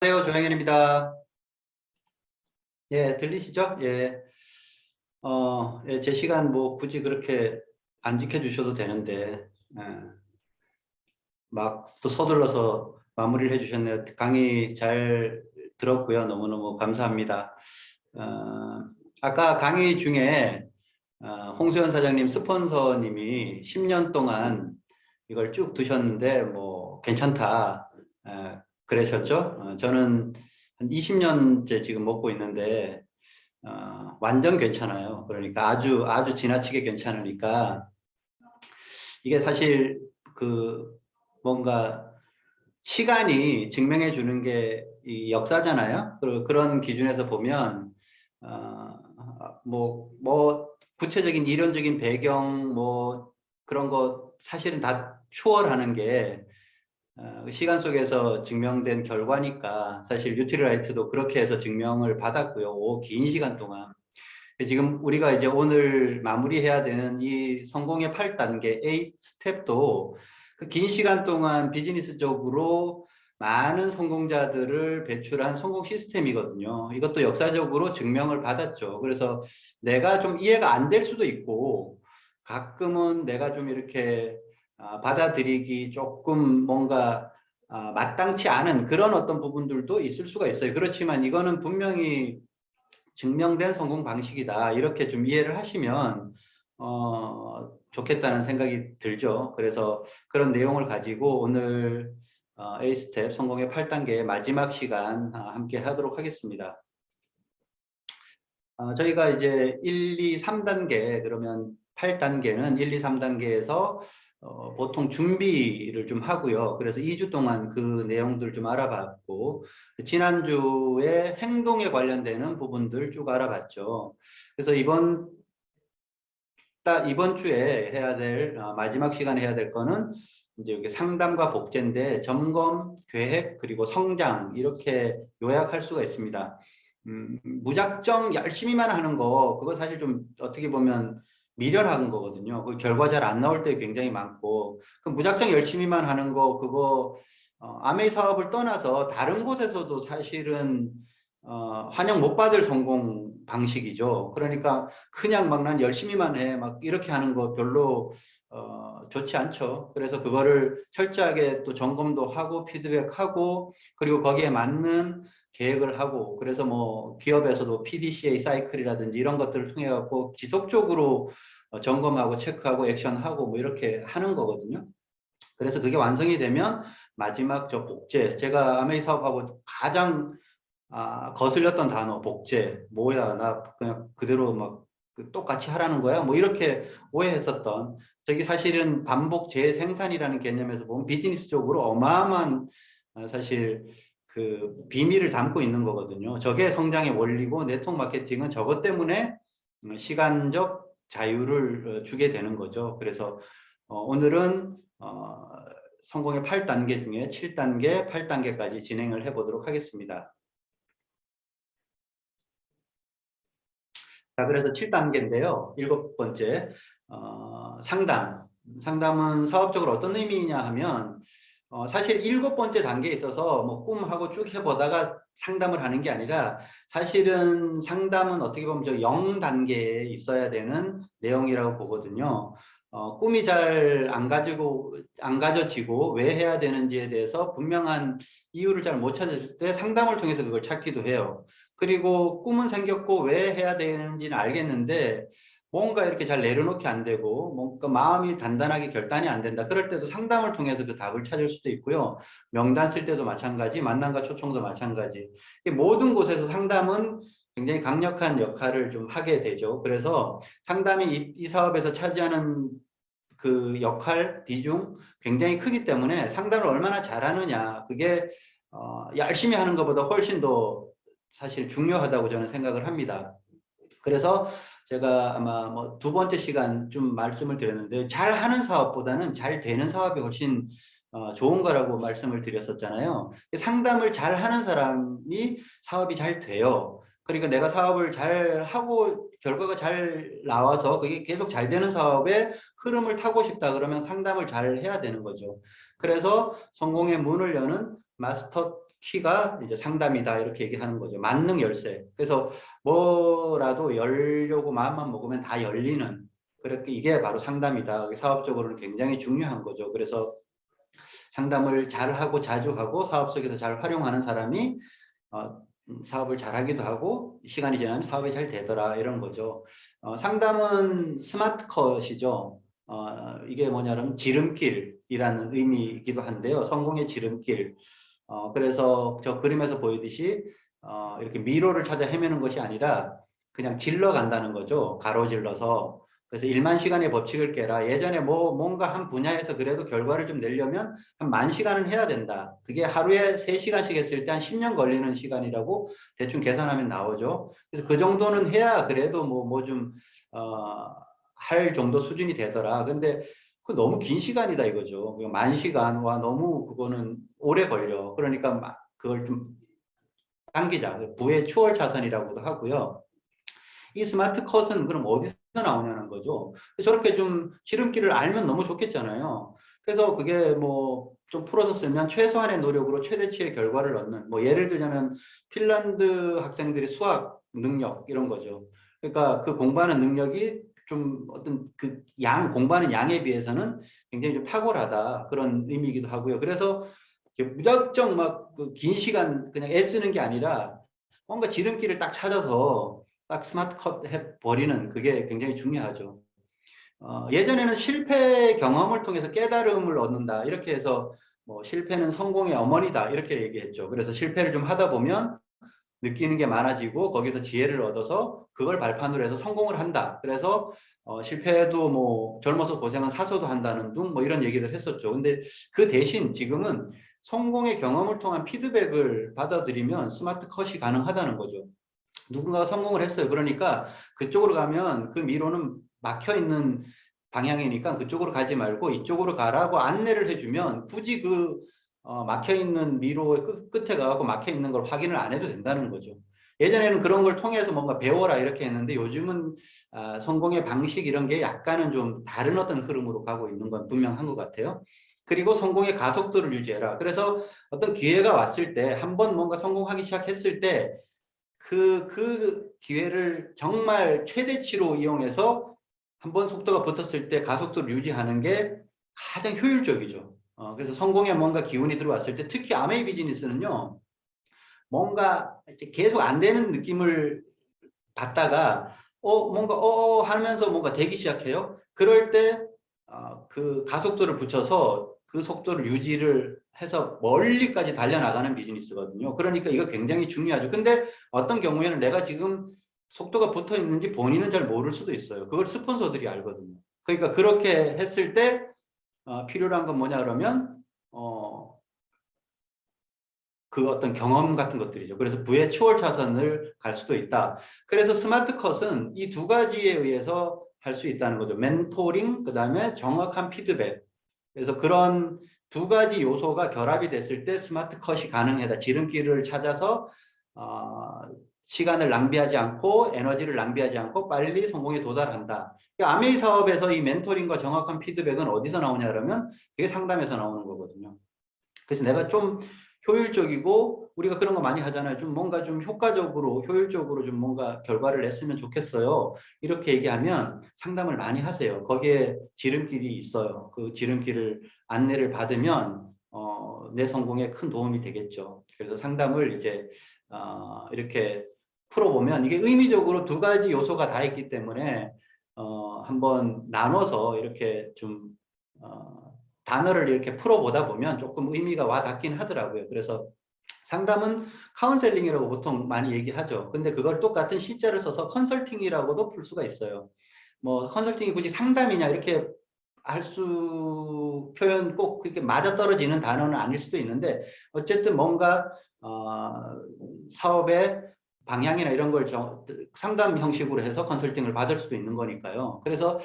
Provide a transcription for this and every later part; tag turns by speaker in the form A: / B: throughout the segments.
A: 안녕하세요. 조영현입니다. 예, 들리시죠? 예. 예, 제 시간 뭐 굳이 그렇게 안 지켜주셔도 되는데, 예, 막 또 서둘러서 마무리를 해주셨네요. 강의 잘 들었고요. 너무너무 감사합니다. 어, 아까 강의 중에 홍수연 사장님 스폰서님이 10년 동안 이걸 쭉 드셨는데 뭐 괜찮다 그러셨죠? 저는 한 20년째 지금 먹고 있는데 완전 괜찮아요. 그러니까 아주 지나치게 괜찮으니까 이게 사실 그 뭔가 시간이 증명해 주는 게 이 역사잖아요. 그런 기준에서 보면 뭐 구체적인 이론적인 배경 뭐 그런 거 사실은 다 추월하는 게 시간 속에서 증명된 결과니까 사실 뉴트리라이트도 그렇게 해서 증명을 받았고요. 긴 시간 동안. 지금 우리가 이제 오늘 마무리해야 되는 이 성공의 8단계 A 스텝도 그 긴 시간 동안 비즈니스적으로 많은 성공자들을 배출한 성공 시스템이거든요. 이것도 역사적으로 증명을 받았죠. 그래서 내가 좀 이해가 안 될 수도 있고 가끔은 내가 좀 이렇게 받아들이기 조금 뭔가 마땅치 않은 그런 어떤 부분들도 있을 수가 있어요. 그렇지만 이거는 분명히 증명된 성공 방식이다. 이렇게 좀 이해를 하시면 좋겠다는 생각이 들죠. 그래서 그런 내용을 가지고 오늘 A스텝 성공의 8단계 마지막 시간 함께 하도록 하겠습니다. 저희가 이제 1, 2, 3단계 그러면 8단계는 1, 2, 3단계에서 보통 준비를 좀 하고요. 그래서 2주 동안 그 내용들 좀 알아봤고 지난주에 행동에 관련되는 부분들 쭉 알아봤죠. 그래서 이번 주에 해야 될 마지막 시간에 해야 될 거는 이제 여기 상담과 복제인데 점검, 계획 그리고 성장 이렇게 요약할 수가 있습니다. 무작정 열심히만 하는 거 그거 사실 좀 어떻게 보면 미련한 거거든요. 그 결과 잘 안 나올 때 굉장히 많고 그 무작정 열심히만 하는 거 그거 아메이 사업을 떠나서 다른 곳에서도 사실은 환영 못 받을 성공 방식이죠. 그러니까 그냥 막 난 열심히만 해 막 이렇게 하는 거 별로 좋지 않죠. 그래서 그거를 철저하게 또 점검도 하고 피드백하고 그리고 거기에 맞는 계획을 하고 그래서 뭐 기업에서도 PDCA 사이클이라든지 이런 것들을 통해 갖고 지속적으로 점검하고 체크하고 액션하고 뭐 이렇게 하는 거거든요. 그래서 그게 완성이 되면 마지막 저 복제 제가 아메이 사업하고 가장 거슬렸던 단어 복제 뭐야 나 그냥 그대로 막 똑같이 하라는 거야 뭐 이렇게 오해했었던 저기 사실은 반복 재생산이라는 개념에서 보면 비즈니스적으로 어마어마한 사실 그 비밀을 담고 있는 거거든요. 저게 성장의 원리고 네트워크 마케팅은 저것 때문에 시간적 자유를 주게 되는 거죠. 그래서 오늘은 성공의 8단계 중에 7단계, 8단계까지 진행을 해보도록 하겠습니다. 자, 그래서 7단계인데요. 7번째, 상담. 상담은 사업적으로 어떤 의미냐 하면, 사실 7번째 단계에 있어서 뭐 꿈하고 쭉 해보다가 상담을 하는 게 아니라 사실은 상담은 어떻게 보면 저 0단계에 있어야 되는 내용이라고 보거든요. 꿈이 잘 안 가져지고 왜 해야 되는지에 대해서 분명한 이유를 잘 못 찾을 때 상담을 통해서 그걸 찾기도 해요. 그리고 꿈은 생겼고 왜 해야 되는지는 알겠는데 뭔가 이렇게 잘 내려놓기 안 되고 뭔가 마음이 단단하게 결단이 안 된다. 그럴 때도 상담을 통해서 그 답을 찾을 수도 있고요. 명단 쓸 때도 마찬가지, 만남과 초청도 마찬가지. 모든 곳에서 상담은 굉장히 강력한 역할을 좀 하게 되죠. 그래서 상담이 이 사업에서 차지하는 그 역할, 비중 굉장히 크기 때문에 상담을 얼마나 잘하느냐 그게 열심히 하는 것보다 훨씬 더 사실 중요하다고 저는 생각을 합니다. 그래서 제가 아마 뭐 두 번째 시간 좀 말씀을 드렸는데 잘하는 사업보다는 잘 되는 사업이 훨씬 좋은 거라고 말씀을 드렸었잖아요. 상담을 잘하는 사람이 사업이 잘 돼요. 그러니까 내가 사업을 잘 하고 결과가 잘 나와서 그게 계속 잘 되는 사업의 흐름을 타고 싶다 그러면 상담을 잘 해야 되는 거죠. 그래서 성공의 문을 여는 마스터 키가 이제 상담이다 이렇게 얘기하는 거죠. 만능 열쇠. 그래서 뭐라도 열려고 마음만 먹으면 다 열리는 그렇게 이게 바로 상담이다. 사업적으로는 굉장히 중요한 거죠. 그래서 상담을 잘 하고 자주 하고 사업 속에서 잘 활용하는 사람이 사업을 잘하기도 하고 시간이 지나면 사업이 잘 되더라 이런 거죠. 상담은 스마트 컷이죠. 이게 뭐냐면 지름길이라는 의미이기도 한데요. 성공의 지름길. 그래서 저 그림에서 보이듯이 이렇게 미로를 찾아 헤매는 것이 아니라 그냥 질러 간다는 거죠. 가로질러서. 그래서 1만 시간의 법칙을 깨라. 예전에 뭔가 한 분야에서 그래도 결과를 좀 내려면 한 10,000시간은 해야 된다. 그게 하루에 3시간씩 했을 때 한 10년 걸리는 시간이라고 대충 계산하면 나오죠. 그래서 그 정도는 해야 그래도 할 정도 수준이 되더라. 근데 그 너무 긴 시간이다 이거죠. 10,000시간, 와, 너무 그거는 오래 걸려. 그러니까 그걸 좀 당기자. 부의 추월 차선이라고도 하고요. 이 스마트 컷은 그럼 어디서 나오냐는 거죠. 저렇게 좀 지름길을 알면 너무 좋겠잖아요. 그래서 그게 뭐 좀 풀어서 쓰면 최소한의 노력으로 최대치의 결과를 얻는, 뭐 예를 들자면 핀란드 학생들의 수학 능력 이런 거죠. 그러니까 그 공부하는 능력이 좀 어떤 그 공부하는 양에 비해서는 굉장히 좀 탁월하다 그런 의미이기도 하고요. 그래서 무작정 막 그 긴 시간 그냥 애쓰는 게 아니라 뭔가 지름길을 딱 찾아서 딱 스마트 컷 해버리는 그게 굉장히 중요하죠. 예전에는 실패 경험을 통해서 깨달음을 얻는다. 이렇게 해서 뭐 실패는 성공의 어머니다. 이렇게 얘기했죠. 그래서 실패를 좀 하다 보면 느끼는 게 많아지고 거기서 지혜를 얻어서 그걸 발판으로 해서 성공을 한다. 그래서 실패도 뭐 젊어서 고생은 사서도 한다는 둥 뭐 이런 얘기들 했었죠. 근데 그 대신 지금은 성공의 경험을 통한 피드백을 받아들이면 스마트 컷이 가능하다는 거죠. 누군가가 성공을 했어요. 그러니까 그쪽으로 가면 그 미로는 막혀 있는 방향이니까 그쪽으로 가지 말고 이쪽으로 가라고 안내를 해주면 굳이 그 막혀 있는 미로의 끝에 가고 막혀 있는 걸 확인을 안 해도 된다는 거죠. 예전에는 그런 걸 통해서 뭔가 배워라 이렇게 했는데 요즘은 성공의 방식 이런 게 약간은 좀 다른 어떤 흐름으로 가고 있는 건 분명한 것 같아요. 그리고 성공의 가속도를 유지해라. 그래서 어떤 기회가 왔을 때 한번 뭔가 성공하기 시작했을 때 그 기회를 정말 최대치로 이용해서 한번 속도가 붙었을 때 가속도를 유지하는 게 가장 효율적이죠. 그래서 성공에 뭔가 기운이 들어왔을 때 특히 아메이 비즈니스는요. 뭔가 계속 안 되는 느낌을 받다가 뭔가 하면서 뭔가 되기 시작해요. 그럴 때 그 가속도를 붙여서 그 속도를 유지를 해서 멀리까지 달려나가는 비즈니스거든요. 그러니까 이거 굉장히 중요하죠. 근데 어떤 경우에는 내가 지금 속도가 붙어 있는지 본인은 잘 모를 수도 있어요. 그걸 스폰서들이 알거든요. 그러니까 그렇게 했을 때 필요한 건 뭐냐 그러면 그 어떤 경험 같은 것들이죠. 그래서 부의 추월 차선을 갈 수도 있다. 그래서 스마트 컷은 이 두 가지에 의해서 할 수 있다는 거죠. 멘토링, 그 다음에 정확한 피드백. 그래서 그런 두 가지 요소가 결합이 됐을 때 스마트 컷이 가능하다. 지름길을 찾아서 시간을 낭비하지 않고 에너지를 낭비하지 않고 빨리 성공에 도달한다. 그러니까 아메이 사업에서 이 멘토링과 정확한 피드백은 어디서 나오냐 그러면 그게 상담에서 나오는 거거든요. 그래서 내가 좀 효율적이고 우리가 그런 거 많이 하잖아요. 좀 뭔가 좀 효과적으로 효율적으로 좀 뭔가 결과를 냈으면 좋겠어요. 이렇게 얘기하면 상담을 많이 하세요. 거기에 지름길이 있어요. 그 지름길을 안내를 받으면 내 성공에 큰 도움이 되겠죠. 그래서 상담을 이제 이렇게 풀어보면 이게 의미적으로 두 가지 요소가 다 있기 때문에 한번 나눠서 이렇게 좀 단어를 이렇게 풀어보다 보면 조금 의미가 와 닿긴 하더라고요. 그래서 상담은 카운셀링이라고 보통 많이 얘기하죠. 근데 그걸 똑같은 C자를 써서 컨설팅이라고도 풀 수가 있어요. 뭐 컨설팅이 굳이 상담이냐 이렇게 할 수 표현 꼭 그렇게 맞아떨어지는 단어는 아닐 수도 있는데 어쨌든 뭔가 사업의 방향이나 이런 걸 상담 형식으로 해서 컨설팅을 받을 수도 있는 거니까요. 그래서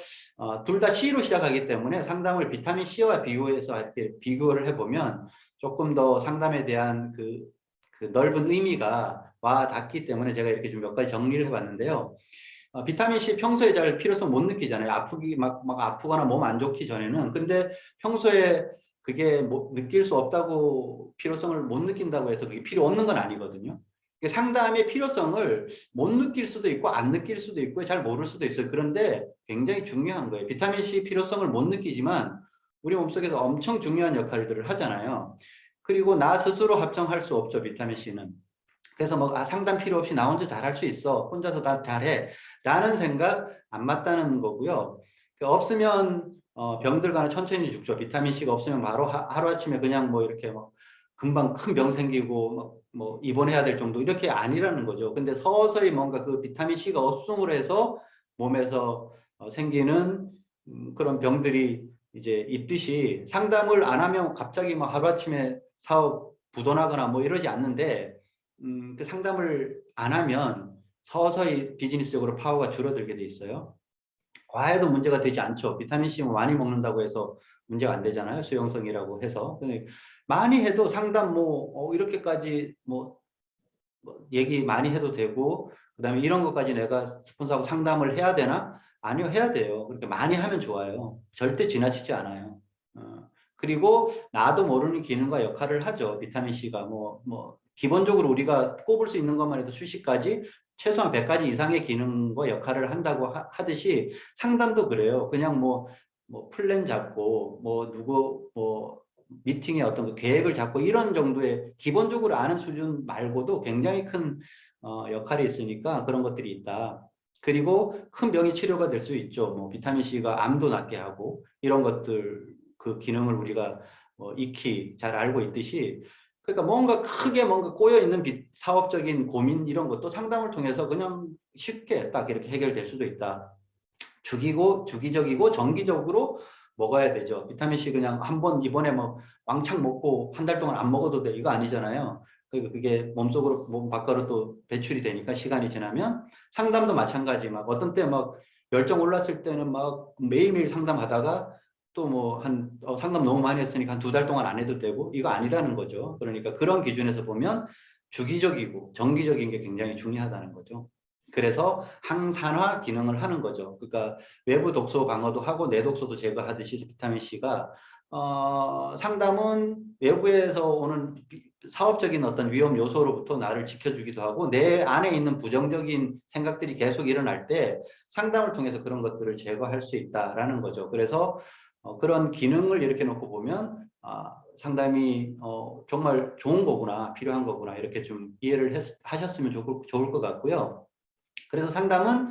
A: 둘 다 C로 시작하기 때문에 상담을 비타민 C와 비교해서 이렇게 비교를 해보면 조금 더 상담에 대한 그 넓은 의미가 와 닿기 때문에 제가 이렇게 좀 몇 가지 정리를 해봤는데요. 비타민 C 평소에 잘 필요성 못 느끼잖아요. 막 아프거나 몸 안 좋기 전에는. 근데 평소에 그게 뭐 느낄 수 없다고 필요성을 못 느낀다고 해서 그게 필요 없는 건 아니거든요. 상담의 필요성을 못 느낄 수도 있고 안 느낄 수도 있고 잘 모를 수도 있어요. 그런데 굉장히 중요한 거예요. 비타민C 필요성을 못 느끼지만 우리 몸속에서 엄청 중요한 역할들을 하잖아요. 그리고 나 스스로 합성할 수 없죠. 비타민C는. 그래서 뭐 상담 필요 없이 나 혼자 잘할 수 있어. 혼자서 다 잘해. 라는 생각 안 맞다는 거고요. 없으면 병들거나 천천히 죽죠. 비타민C가 없으면 바로 하루아침에 그냥 뭐 이렇게 뭐 금방 큰 병 생기고 뭐 입원해야 될 정도 이렇게 아니라는 거죠. 근데 서서히 뭔가 그 비타민C가 없음으로 해서 몸에서 생기는 그런 병들이 이제 있듯이 상담을 안 하면 갑자기 뭐 하루아침에 사업 부도나거나 뭐 이러지 않는데 그 상담을 안 하면 서서히 비즈니스적으로 파워가 줄어들게 돼 있어요. 과해도 문제가 되지 않죠. 비타민C 많이 먹는다고 해서 문제가 안 되잖아요. 수용성이라고 해서. 많이 해도 상담 뭐 이렇게까지 뭐 얘기 많이 해도 되고 그다음에 이런 것까지 내가 스폰서하고 상담을 해야 되나? 아니요, 해야 돼요. 그렇게 많이 하면 좋아요. 절대 지나치지 않아요. 그리고 나도 모르는 기능과 역할을 하죠. 비타민C가 뭐 기본적으로 우리가 꼽을 수 있는 것만 해도 수십 가지 최소한 100가지 이상의 기능과 역할을 한다고 하듯이 상담도 그래요. 그냥 뭐 플랜 잡고 누구 미팅의 어떤 계획을 잡고 이런 정도의 기본적으로 아는 수준 말고도 굉장히 큰 역할이 있으니까 그런 것들이 있다. 그리고 큰 병이 치료가 될 수 있죠. 뭐 비타민C가 암도 낫게 하고 이런 것들 그 기능을 우리가 익히 잘 알고 있듯이 그러니까 뭔가 크게 뭔가 꼬여있는 사업적인 고민 이런 것도 상담을 통해서 그냥 쉽게 딱 이렇게 해결될 수도 있다. 주기적이고 정기적으로 먹어야 되죠. 비타민C 그냥 한번 이번에 뭐 왕창 먹고 한 달 동안 안 먹어도 돼. 이거 아니잖아요. 그게 몸속으로 몸 밖으로 또 배출이 되니까 시간이 지나면 상담도 마찬가지 막 어떤 때 막 열정 올랐을 때는 막 매일매일 상담하다가 또 뭐 상담 너무 많이 했으니까 한 2달 동안 안 해도 되고 이거 아니라는 거죠. 그러니까 그런 기준에서 보면 주기적이고 정기적인 게 굉장히 중요하다는 거죠. 그래서 항산화 기능을 하는 거죠. 그러니까 외부 독소 방어도 하고 내 독소도 제거하듯이 비타민C가 상담은 외부에서 오는 사업적인 어떤 위험 요소로부터 나를 지켜주기도 하고 내 안에 있는 부정적인 생각들이 계속 일어날 때 상담을 통해서 그런 것들을 제거할 수 있다라는 거죠. 그래서 그런 기능을 이렇게 놓고 보면 상담이 정말 좋은 거구나, 필요한 거구나 이렇게 좀 이해를 하셨으면 좋을 것 같고요. 그래서 상담은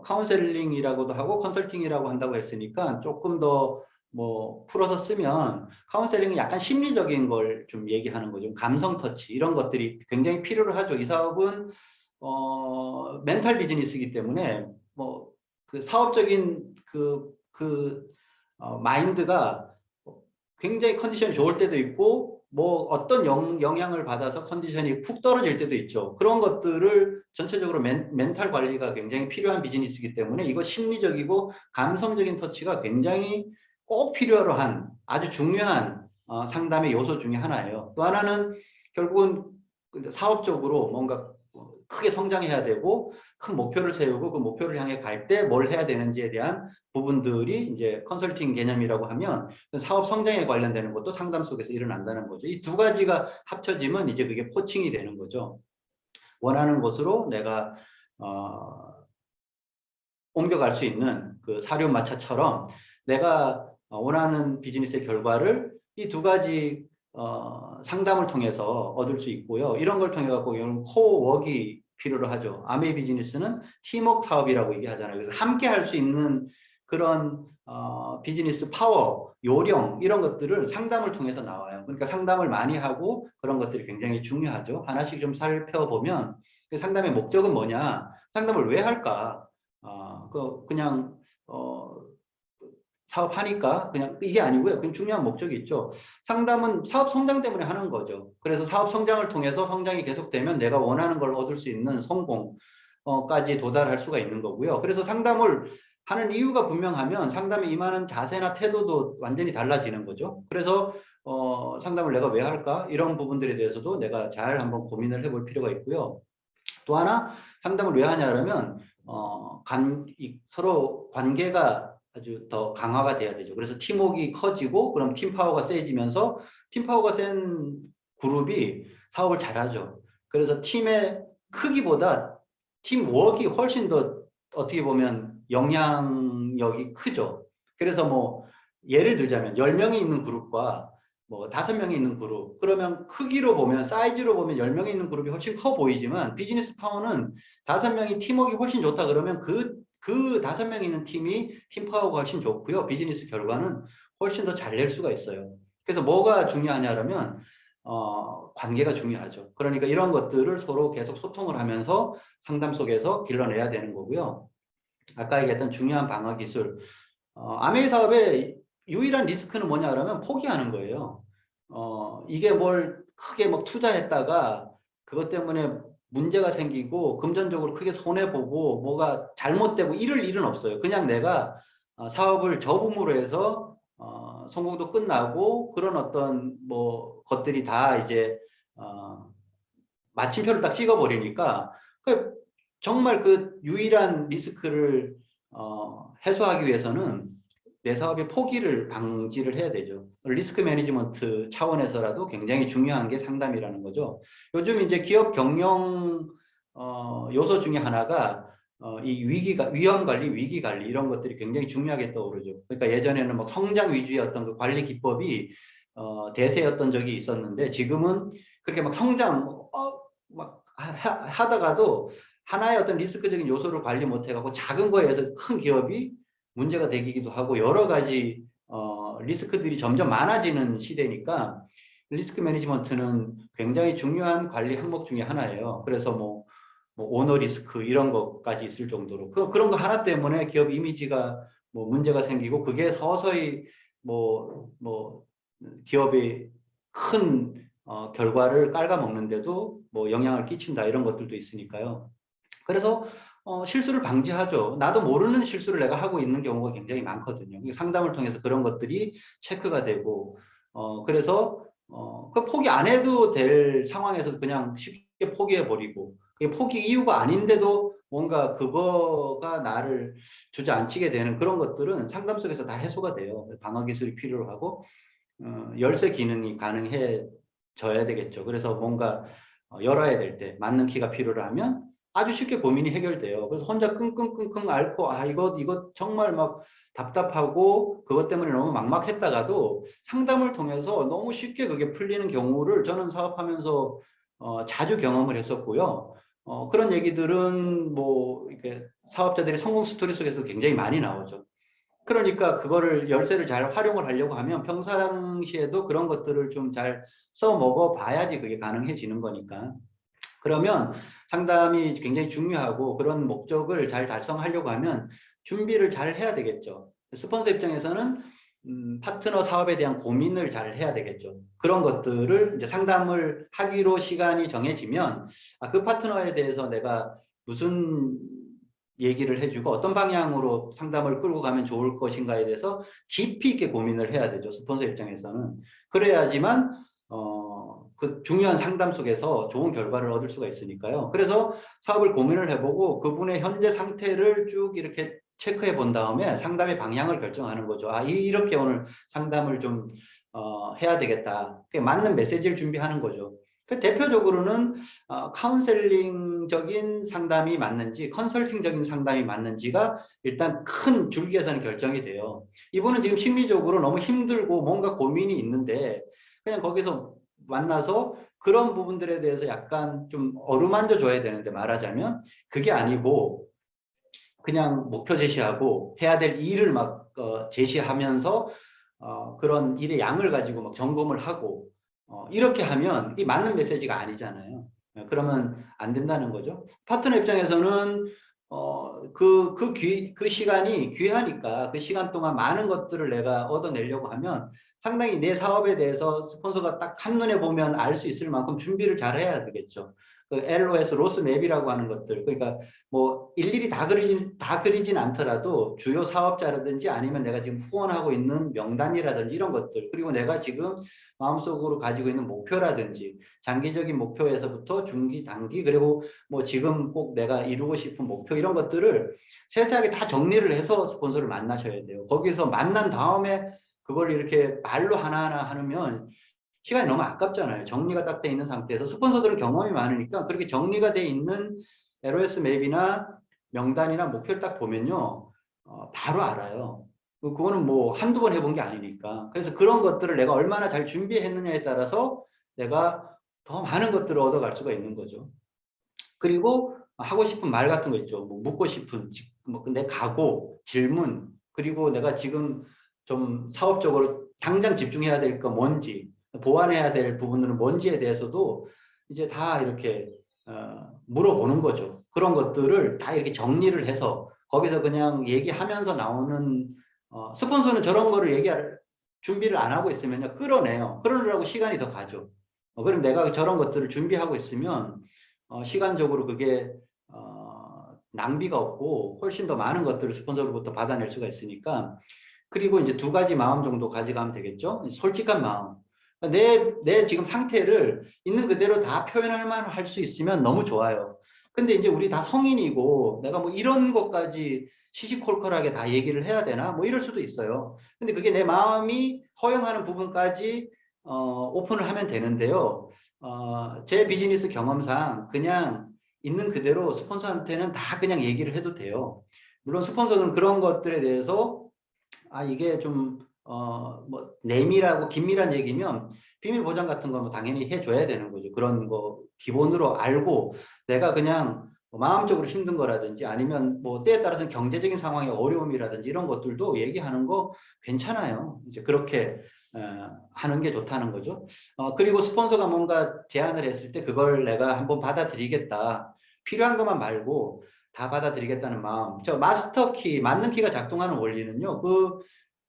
A: 카운셀링이라고도 하고 컨설팅이라고 한다고 했으니까 조금 더 뭐 풀어서 쓰면 카운셀링은 약간 심리적인 걸 좀 얘기하는 거죠. 감성 터치 이런 것들이 굉장히 필요로 하죠. 이 사업은 멘탈 비즈니스이기 때문에 뭐 그 사업적인 마인드가 굉장히 컨디션이 좋을 때도 있고 뭐 어떤 영향을 받아서 컨디션이 푹 떨어질 때도 있죠. 그런 것들을 전체적으로 멘탈 관리가 굉장히 필요한 비즈니스이기 때문에 이거 심리적이고 감성적인 터치가 굉장히 꼭 필요로 한 아주 중요한 상담의 요소 중에 하나예요. 또 하나는 결국은 사업적으로 뭔가 크게 성장해야 되고 큰 목표를 세우고 그 목표를 향해 갈 때 뭘 해야 되는지에 대한 부분들이 이제 컨설팅 개념이라고 하면 사업 성장에 관련되는 것도 상담 속에서 일어난다는 거죠. 이 두 가지가 합쳐지면 이제 그게 코칭이 되는 거죠. 원하는 곳으로 내가 옮겨갈 수 있는 그 사륜마차처럼 내가 원하는 비즈니스의 결과를 이 두 가지 상담을 통해서 얻을 수 있고요. 이런 걸 통해 갖고 이런 코워크가 필요로 하죠. 아메이 비즈니스는 팀워크 사업이라고 얘기하잖아요. 그래서 함께 할 수 있는 그런 비즈니스 파워, 요령 이런 것들을 상담을 통해서 나와요. 그러니까 상담을 많이 하고 그런 것들이 굉장히 중요하죠. 하나씩 좀 살펴보면 그 상담의 목적은 뭐냐? 상담을 왜 할까? 그냥 사업하니까 그냥 이게 아니고요. 그냥 중요한 목적이 있죠. 상담은 사업 성장 때문에 하는 거죠. 그래서 사업 성장을 통해서 성장이 계속되면 내가 원하는 걸 얻을 수 있는 성공까지 도달할 수가 있는 거고요. 그래서 상담을 하는 이유가 분명하면 상담에 임하는 자세나 태도도 완전히 달라지는 거죠. 그래서 상담을 내가 왜 할까? 이런 부분들에 대해서도 내가 잘 한번 고민을 해볼 필요가 있고요. 또 하나 상담을 왜 하냐 그러면 서로 관계가 아주 더 강화가 돼야 되죠. 그래서 팀워크가 커지고 그럼 팀 파워가 세지면서 팀 파워가 센 그룹이 사업을 잘하죠. 그래서 팀의 크기보다 팀워크가 훨씬 더 어떻게 보면 영향력이 크죠. 그래서 뭐 예를 들자면 10명이 있는 그룹과 뭐 5명이 있는 그룹 그러면 크기로 보면 사이즈로 보면 10명이 있는 그룹이 훨씬 커 보이지만 비즈니스 파워는 5명이 팀워크가 훨씬 좋다 그러면 그 5명이 있는 팀이 팀 파워가 훨씬 좋고요. 비즈니스 결과는 훨씬 더 잘 낼 수가 있어요. 그래서 뭐가 중요하냐면 관계가 중요하죠. 그러니까 이런 것들을 서로 계속 소통을 하면서 상담 속에서 길러내야 되는 거고요. 아까 얘기했던 중요한 방어 기술. 아메이 사업의 유일한 리스크는 뭐냐 그러면 포기하는 거예요. 이게 뭘 크게 막 투자했다가 그것 때문에 문제가 생기고 금전적으로 크게 손해보고 뭐가 잘못되고 이럴 일은 없어요. 그냥 내가 사업을 접음으로 해서 성공도 끝나고 그런 어떤 뭐 것들이 다 이제 마침표를 딱 찍어버리니까 정말 그 유일한 리스크를 해소하기 위해서는 내 사업의 포기를 방지를 해야 되죠. 리스크 매니지먼트 차원에서라도 굉장히 중요한 게 상담이라는 거죠. 요즘 이제 기업 경영 요소 중에 하나가 이 위험 관리, 위기 관리 이런 것들이 굉장히 중요하게 떠오르죠. 그러니까 예전에는 막 성장 위주의 어떤 그 관리 기법이 대세였던 적이 있었는데 지금은 그렇게 막 성장 막 하다가도 하나의 어떤 리스크적인 요소를 관리 못해갖고 작은 거에 의해서 큰 기업이 문제가 되기도 하고 여러 가지 리스크들이 점점 많아지는 시대니까 리스크 매니지먼트는 굉장히 중요한 관리 항목 중에 하나예요. 그래서 뭐 오너 리스크 이런 것까지 있을 정도로 그런 거 하나 때문에 기업 이미지가 뭐 문제가 생기고 그게 서서히 뭐 기업의 큰 결과를 깔아먹는데도 뭐 영향을 끼친다 이런 것들도 있으니까요. 그래서 실수를 방지하죠. 나도 모르는 실수를 내가 하고 있는 경우가 굉장히 많거든요. 상담을 통해서 그런 것들이 체크가 되고 그래서 그 포기 안 해도 될 상황에서 그냥 쉽게 포기해 버리고 그게 포기 이유가 아닌데도 뭔가 그거가 나를 주저앉히게 되는 그런 것들은 상담 속에서 다 해소가 돼요. 방어 기술이 필요하고 열쇠 기능이 가능해져야 되겠죠. 그래서 뭔가 열어야 될 때 맞는 키가 필요하면 아주 쉽게 고민이 해결돼요. 그래서 혼자 끙끙끙끙 앓고 이거 정말 막 답답하고 그것 때문에 너무 막막했다가도 상담을 통해서 너무 쉽게 그게 풀리는 경우를 저는 사업하면서 자주 경험을 했었고요. 그런 얘기들은 뭐 이렇게 사업자들의 성공 스토리 속에서 굉장히 많이 나오죠. 그러니까 그거를 열쇠를 잘 활용을 하려고 하면 평상시에도 그런 것들을 좀 잘 써먹어 봐야지 그게 가능해지는 거니까. 그러면 상담이 굉장히 중요하고 그런 목적을 잘 달성하려고 하면 준비를 잘 해야 되겠죠. 스폰서 입장에서는 파트너 사업에 대한 고민을 잘 해야 되겠죠. 그런 것들을 이제 상담을 하기로 시간이 정해지면 그 파트너에 대해서 내가 무슨 얘기를 해주고 어떤 방향으로 상담을 끌고 가면 좋을 것인가에 대해서 깊이 있게 고민을 해야 되죠. 스폰서 입장에서는. 그래야지만 그 중요한 상담 속에서 좋은 결과를 얻을 수가 있으니까요. 그래서 사업을 고민을 해보고 그분의 현재 상태를 쭉 이렇게 체크해 본 다음에 상담의 방향을 결정하는 거죠. 이렇게 오늘 상담을 좀 해야 되겠다. 맞는 메시지를 준비하는 거죠. 그 대표적으로는 카운셀링적인 상담이 맞는지 컨설팅적인 상담이 맞는지가 일단 큰 줄기에서는 결정이 돼요. 이분은 지금 심리적으로 너무 힘들고 뭔가 고민이 있는데 그냥 거기서 만나서 그런 부분들에 대해서 약간 좀 어루만져 줘야 되는데 말하자면 그게 아니고 그냥 목표 제시하고 해야 될 일을 막 제시하면서 그런 일의 양을 가지고 막 점검을 하고 이렇게 하면 이 맞는 메시지가 아니잖아요. 그러면 안 된다는 거죠. 파트너 입장에서는 그 시간이 귀하니까 그 시간 동안 많은 것들을 내가 얻어내려고 하면 상당히 내 사업에 대해서 스폰서가 딱 한눈에 보면 알 수 있을 만큼 준비를 잘 해야 되겠죠. 그 LOS, 로스 맵이라고 하는 것들. 그러니까 뭐 일일이 다 그리진 않더라도 주요 사업자라든지 아니면 내가 지금 후원하고 있는 명단이라든지 이런 것들. 그리고 내가 지금 마음속으로 가지고 있는 목표라든지 장기적인 목표에서부터 중기, 단기, 그리고 뭐 지금 꼭 내가 이루고 싶은 목표 이런 것들을 세세하게 다 정리를 해서 스폰서를 만나셔야 돼요. 거기서 만난 다음에 그걸 이렇게 말로 하나하나 하면 시간이 너무 아깝잖아요. 정리가 딱 돼 있는 상태에서 스폰서들은 경험이 많으니까 그렇게 정리가 돼 있는 LOS 맵이나 명단이나 목표를 딱 보면요. 바로 알아요. 그거는 뭐 한두 번 해본 게 아니니까. 그래서 그런 것들을 내가 얼마나 잘 준비했느냐에 따라서 내가 더 많은 것들을 얻어갈 수가 있는 거죠. 그리고 하고 싶은 말 같은 거 있죠. 뭐 묻고 싶은 내 각오, 질문, 그리고 내가 지금 좀 사업적으로 당장 집중해야 될 거 뭔지, 보완해야 될 부분들은 뭔지에 대해서도 이제 다 이렇게 물어보는 거죠. 그런 것들을 다 이렇게 정리를 해서 거기서 그냥 얘기하면서 나오는 스폰서는 저런 거를 얘기할 준비를 안 하고 있으면요 끌어내요. 그러느라고 시간이 더 가죠. 그럼 내가 저런 것들을 준비하고 있으면 시간적으로 그게 낭비가 없고 훨씬 더 많은 것들을 스폰서로부터 받아낼 수가 있으니까. 그리고 이제 두 가지 마음 정도 가져가면 되겠죠. 솔직한 마음. 내 지금 상태를 있는 그대로 다 표현할 만한 할 수 있으면 너무 좋아요. 근데 이제 우리 다 성인이고 내가 뭐 이런 것까지 시시콜콜하게 다 얘기를 해야 되나? 뭐 이럴 수도 있어요. 근데 그게 내 마음이 허용하는 부분까지 오픈을 하면 되는데요. 제 비즈니스 경험상 그냥 있는 그대로 스폰서한테는 다 그냥 얘기를 해도 돼요. 물론 스폰서는 그런 것들에 대해서 이게 좀 뭐 내밀하고 긴밀한 얘기면 비밀 보장 같은 거 뭐 당연히 해줘야 되는 거죠. 그런 거 기본으로 알고 내가 그냥 뭐 마음적으로 힘든 거라든지 아니면 뭐 때에 따라서는 경제적인 상황의 어려움이라든지 이런 것들도 얘기하는 거 괜찮아요. 이제 그렇게 하는 게 좋다는 거죠. 그리고 스폰서가 뭔가 제안을 했을 때 그걸 내가 한번 받아들이겠다. 필요한 것만 말고 다 받아들이겠다는 마음. 저 마스터 키, 맞는 키가 작동하는 원리는요. 그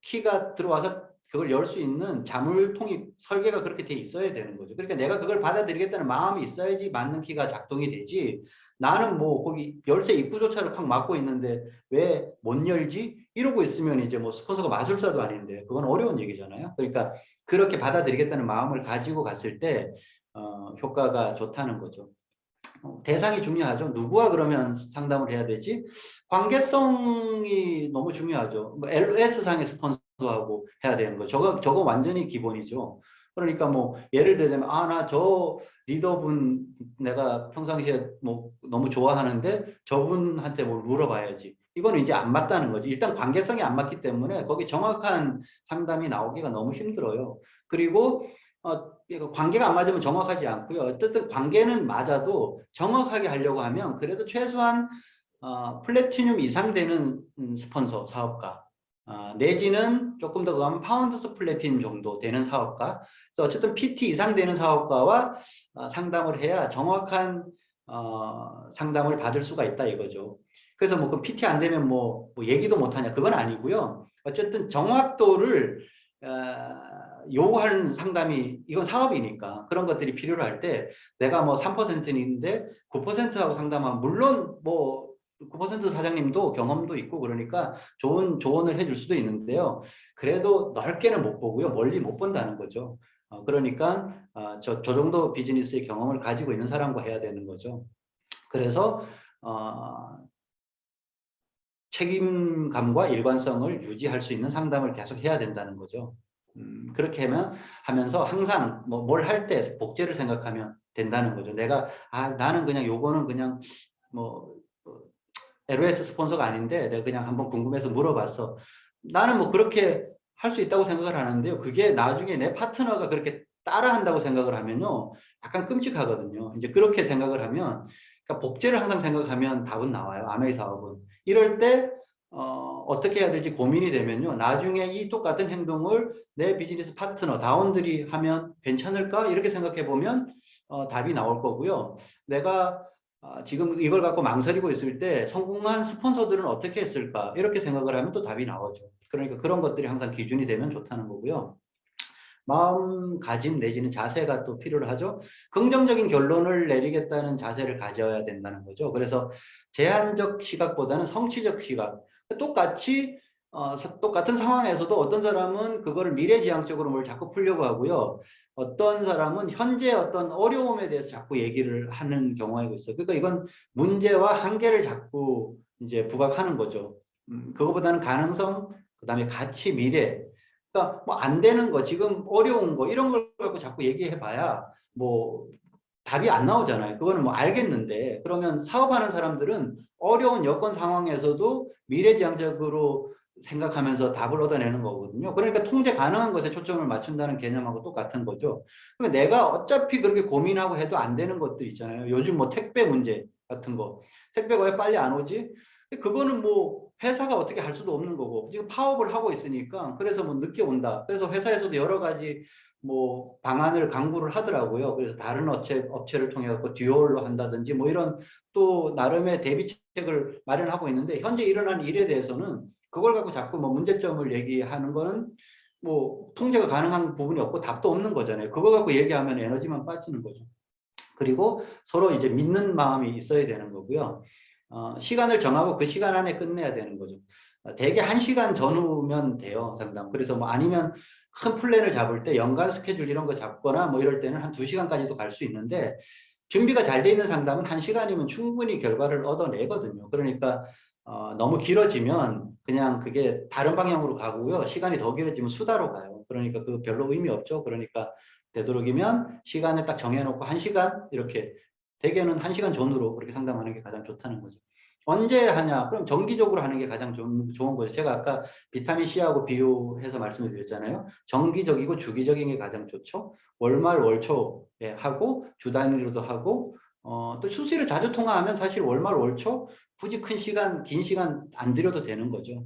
A: 키가 들어와서 그걸 열 수 있는 자물통이 설계가 그렇게 돼 있어야 되는 거죠. 그러니까 내가 그걸 받아들이겠다는 마음이 있어야지 맞는 키가 작동이 되지. 나는 뭐 거기 열쇠 입구조차를 콱 막고 있는데 왜 못 열지? 이러고 있으면 이제 뭐 스폰서가 마술사도 아닌데 그건 어려운 얘기잖아요. 그러니까 그렇게 받아들이겠다는 마음을 가지고 갔을 때 효과가 좋다는 거죠. 대상이 중요하죠. 누구와 그러면 상담을 해야 되지? 관계성이 너무 중요하죠. 뭐 LS상의 스폰서하고 해야 되는 거. 저거 완전히 기본이죠. 그러니까 뭐 예를 들자면 나 저 리더분 내가 평상시에 뭐 너무 좋아하는데 저분한테 뭘 물어봐야지. 이거는 이제 안 맞다는 거죠. 일단 관계성이 안 맞기 때문에 거기 정확한 상담이 나오기가 너무 힘들어요. 그리고 관계가 안 맞으면 정확하지 않고요. 어쨌든 관계는 맞아도 정확하게 하려고 하면 그래도 최소한 플래티늄 이상 되는 스폰서 사업가 내지는 조금 더 가면 파운드스 플래티늄 정도 되는 사업가. 그래서 어쨌든 PT 이상 되는 사업가와 상담을 해야 정확한 상담을 받을 수가 있다 이거죠. 그래서 뭐 그 PT 안 되면 뭐 얘기도 못 하냐 그건 아니고요. 어쨌든 정확도를 요구하는 상담이 이건 사업이니까 그런 것들이 필요로 할 때 내가 뭐 3%인데 9%하고 상담하면 물론 뭐 9% 사장님도 경험도 있고 그러니까 좋은 조언을 해줄 수도 있는데요. 그래도 넓게는 못 보고요. 멀리 못 본다는 거죠. 그러니까 저 정도 비즈니스의 경험을 가지고 있는 사람과 해야 되는 거죠. 그래서 책임감과 일관성을 유지할 수 있는 상담을 계속 해야 된다는 거죠. 그렇게 하면서 항상 뭐 뭘 할 때 복제를 생각하면 된다는 거죠. 내가 나는 그냥 요거는 그냥 뭐 LOS 스폰서가 아닌데 내가 그냥 한번 궁금해서 물어봤어. 나는 뭐 그렇게 할 수 있다고 생각을 하는데요. 그게 나중에 내 파트너가 그렇게 따라한다고 생각을 하면요. 약간 끔찍하거든요. 이제 그렇게 생각을 하면 그러니까 복제를 항상 생각하면 답은 나와요. 아메이 사업은. 이럴 때 어떻게 해야 될지 고민이 되면요. 나중에 이 똑같은 행동을 내 비즈니스 파트너, 다운들이 하면 괜찮을까? 이렇게 생각해 보면 답이 나올 거고요. 내가 지금 이걸 갖고 망설이고 있을 때 성공한 스폰서들은 어떻게 했을까? 이렇게 생각을 하면 또 답이 나오죠. 그러니까 그런 것들이 항상 기준이 되면 좋다는 거고요. 마음가짐 내지는 자세가 또 필요로 하죠. 긍정적인 결론을 내리겠다는 자세를 가져야 된다는 거죠. 그래서 제한적 시각보다는 성취적 시각. 똑같이 똑같은 상황에서도 어떤 사람은 그거를 미래지향적으로 뭘 자꾸 풀려고 하고요. 어떤 사람은 현재 어떤 어려움에 대해서 자꾸 얘기를 하는 경우가 있어요. 그러니까 이건 문제와 한계를 자꾸 이제 부각하는 거죠. 그거보다는 가능성, 그다음에 가치, 미래. 그러니까 뭐 안 되는 거, 지금 어려운 거 이런 걸 갖고 자꾸 얘기해봐야 뭐 답이 안 나오잖아요. 그거는 뭐 알겠는데 그러면 사업하는 사람들은 어려운 여건 상황에서도 미래지향적으로 생각하면서 답을 얻어내는 거거든요. 그러니까 통제 가능한 것에 초점을 맞춘다는 개념하고 똑같은 거죠. 그러니까 내가 어차피 그렇게 고민하고 해도 안 되는 것들 있잖아요. 요즘 뭐 택배 문제 같은 거. 택배가 왜 빨리 안 오지? 그거는 뭐 회사가 어떻게 할 수도 없는 거고 지금 파업을 하고 있으니까 그래서 뭐 늦게 온다. 그래서 회사에서도 여러 가지 뭐 방안을 강구를 하더라고요. 그래서 다른 업체를 통해 갖고 듀얼로 한다든지 뭐 이런 또 나름의 대비책을 마련하고 있는데 현재 일어난 일에 대해서는 그걸 갖고 자꾸 뭐 문제점을 얘기하는 거는 뭐 통제가 가능한 부분이 없고 답도 없는 거잖아요. 그거 갖고 얘기하면 에너지만 빠지는 거죠. 그리고 서로 이제 믿는 마음이 있어야 되는 거고요. 시간을 정하고 그 시간 안에 끝내야 되는 거죠. 대개 1시간 전후면 돼요, 상담. 그래서 뭐 아니면 큰 플랜을 잡을 때 연간 스케줄 이런 거 잡거나 뭐 이럴 때는 한 2시간까지도 갈 수 있는데 준비가 잘 돼 있는 상담은 1시간이면 충분히 결과를 얻어내거든요. 그러니까 너무 길어지면 그냥 그게 다른 방향으로 가고요. 시간이 더 길어지면 수다로 가요. 그러니까 그 별로 의미 없죠. 그러니까 되도록이면 시간을 딱 정해놓고 1시간 이렇게 대개는 1시간 전후로 그렇게 상담하는 게 가장 좋다는 거죠. 언제 하냐? 그럼 정기적으로 하는 게 가장 좋은 거죠. 제가 아까 비타민 C하고 비유해서 말씀을 드렸잖아요. 정기적이고 주기적인 게 가장 좋죠. 월말 월초에 하고 주 단위로도 하고 또 수시로 자주 통화하면 사실 월말 월초 굳이 큰 시간, 긴 시간 안 들여도 되는 거죠.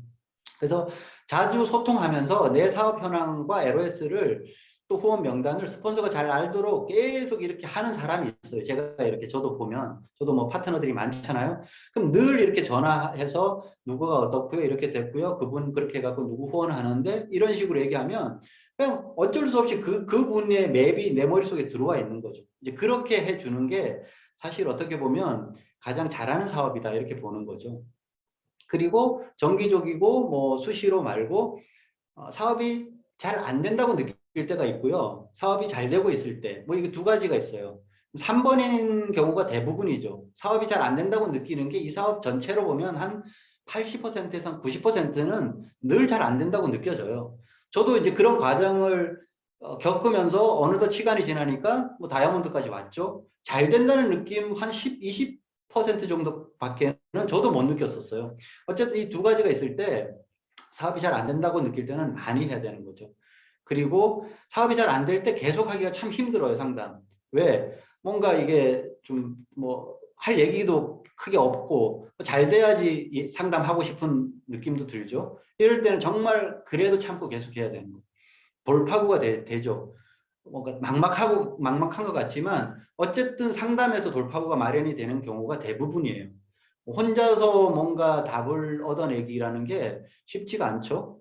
A: 그래서 자주 소통하면서 내 사업 현황과 LOS를 또 후원 명단을 스폰서가 잘 알도록 계속 이렇게 하는 사람이 있어요. 제가 이렇게 저도 보면 저도 뭐 파트너들이 많잖아요. 그럼 늘 이렇게 전화해서 누구가 어떻고요 이렇게 됐고요. 그분 그렇게 해갖고 누구 후원하는데 이런 식으로 얘기하면 그냥 어쩔 수 없이 그분의 맵이 내 머릿속에 들어와 있는 거죠. 이제 그렇게 해주는 게 사실 어떻게 보면 가장 잘하는 사업이다 이렇게 보는 거죠. 그리고 정기적이고 뭐 수시로 말고 사업이 잘 안 된다고 느낄 때가 있고요. 사업이 잘 되고 있을 때, 뭐 이게 두 가지가 있어요. 3번인 경우가 대부분이죠. 사업이 잘 안 된다고 느끼는 게 이 사업 전체로 보면 한 80%에서 90%는 늘 잘 안 된다고 느껴져요. 저도 이제 그런 과정을 겪으면서 어느덧 시간이 지나니까 뭐 다이아몬드까지 왔죠. 잘 된다는 느낌 한 10, 20% 정도밖에는 저도 못 느꼈었어요. 어쨌든 이 두 가지가 있을 때 사업이 잘 안 된다고 느낄 때는 많이 해야 되는 거죠. 그리고 사업이 잘 안 될 때 계속 하기가 참 힘들어요, 상담. 왜? 뭔가 이게 좀 뭐 할 얘기도 크게 없고 잘 돼야지 상담하고 싶은 느낌도 들죠. 이럴 때는 정말 그래도 참고 계속 해야 되는 거예요. 돌파구가 되죠. 뭔가 막막한 것 같지만 어쨌든 상담에서 돌파구가 마련이 되는 경우가 대부분이에요. 혼자서 뭔가 답을 얻어내기라는 게 쉽지가 않죠.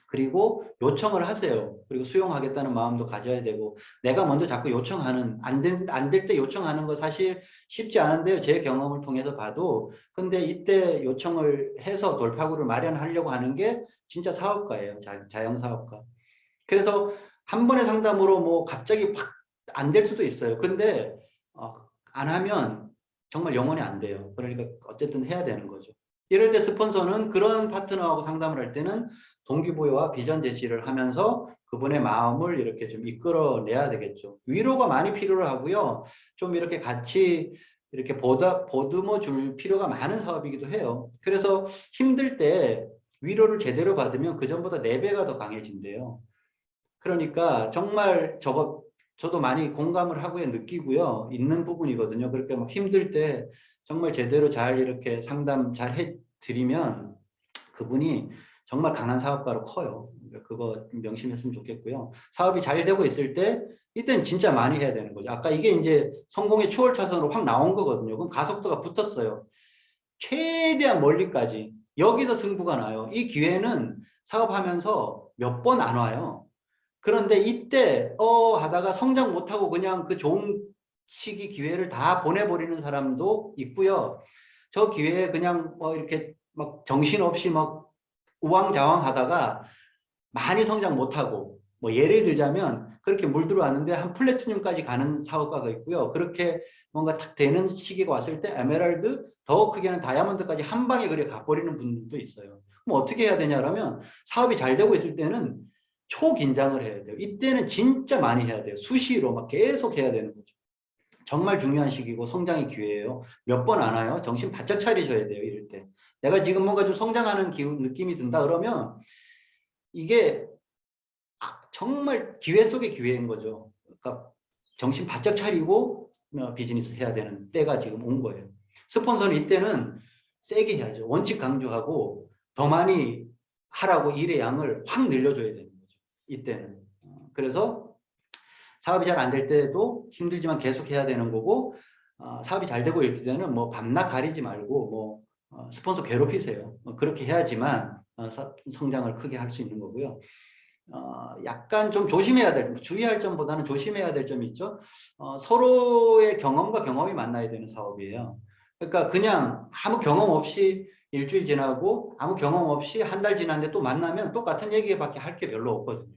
A: 그리고 요청을 하세요. 그리고 수용하겠다는 마음도 가져야 되고 내가 먼저 자꾸 요청하는 안 될 때 요청하는 거 사실 쉽지 않은데요. 제 경험을 통해서 봐도 근데 이때 요청을 해서 돌파구를 마련하려고 하는 게 진짜 사업가예요. 자영 사업가. 그래서 한 번의 상담으로 뭐 갑자기 확 안 될 수도 있어요. 근데 안 하면 정말 영원히 안 돼요. 그러니까 어쨌든 해야 되는 거죠. 이럴 때 스폰서는 그런 파트너하고 상담을 할 때는 동기부여와 비전 제시를 하면서 그분의 마음을 이렇게 좀 이끌어내야 되겠죠. 위로가 많이 필요로 하고요. 좀 이렇게 같이 이렇게 보듬어 줄 필요가 많은 사업이기도 해요. 그래서 힘들 때 위로를 제대로 받으면 그전보다 4배가 더 강해진대요. 그러니까 정말 저도 많이 공감을 하고 느끼고요. 있는 부분이거든요. 그러니까 막 힘들 때 정말 제대로 잘 이렇게 상담 잘 해드리면 그분이 정말 강한 사업가로 커요. 그러니까 그거 명심했으면 좋겠고요. 사업이 잘 되고 있을 때 이때는 진짜 많이 해야 되는 거죠. 아까 이게 이제 성공의 추월 차선으로 확 나온 거거든요. 그럼 가속도가 붙었어요. 최대한 멀리까지. 여기서 승부가 나요. 이 기회는 사업하면서 몇 번 안 와요. 그런데 이때 하다가 성장 못하고 그냥 그 좋은 시기 기회를 다 보내버리는 사람도 있고요. 저 기회에 그냥 이렇게 막 정신없이 막 우왕좌왕하다가 많이 성장 못하고 뭐 예를 들자면 그렇게 물들어왔는데 한 플래티늄까지 가는 사업가가 있고요. 그렇게 뭔가 탁 되는 시기가 왔을 때 에메랄드 더 크게는 다이아몬드까지 한 방에 그래 가버리는 분들도 있어요. 그럼 어떻게 해야 되냐라면 사업이 잘 되고 있을 때는 초긴장을 해야 돼요. 이때는 진짜 많이 해야 돼요. 수시로 막 계속 해야 되는 거죠. 정말 중요한 시기고 성장의 기회예요. 몇 번 안 와요. 정신 바짝 차리셔야 돼요. 이럴 때. 내가 지금 뭔가 좀 성장하는 기운, 느낌이 든다 그러면 이게 정말 기회 속의 기회인 거죠. 그러니까 정신 바짝 차리고 비즈니스 해야 되는 때가 지금 온 거예요. 스폰서는 이때는 세게 해야죠. 원칙 강조하고 더 많이 하라고 일의 양을 확 늘려줘야 되는 거죠. 이때는. 그래서 사업이 잘 안 될 때도 힘들지만 계속 해야 되는 거고 사업이 잘 되고 있을 때는 뭐 밤낮 가리지 말고 뭐 스폰서 괴롭히세요. 그렇게 해야지만 성장을 크게 할 수 있는 거고요. 약간 좀 조심해야 될, 주의할 점보다는 조심해야 될 점이 있죠. 서로의 경험과 경험이 만나야 되는 사업이에요. 그러니까 그냥 아무 경험 없이 일주일 지나고 아무 경험 없이 한 달 지났는데 또 만나면 똑같은 얘기밖에 할 게 별로 없거든요.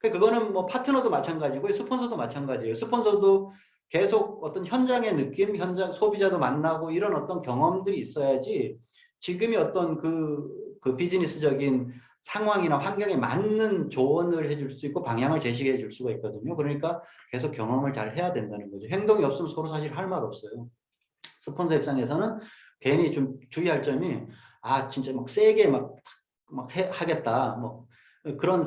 A: 그거는 뭐 파트너도 마찬가지고 스폰서도 마찬가지예요. 스폰서도 계속 어떤 현장의 느낌, 현장 소비자도 만나고 이런 어떤 경험들이 있어야지 지금이 어떤 그 비즈니스적인 상황이나 환경에 맞는 조언을 해줄 수 있고 방향을 제시해 줄 수가 있거든요. 그러니까 계속 경험을 잘 해야 된다는 거죠. 행동이 없으면 서로 사실 할 말 없어요. 스폰서 입장에서는 괜히 좀 주의할 점이 진짜 막 세게 막 하겠다 뭐 그런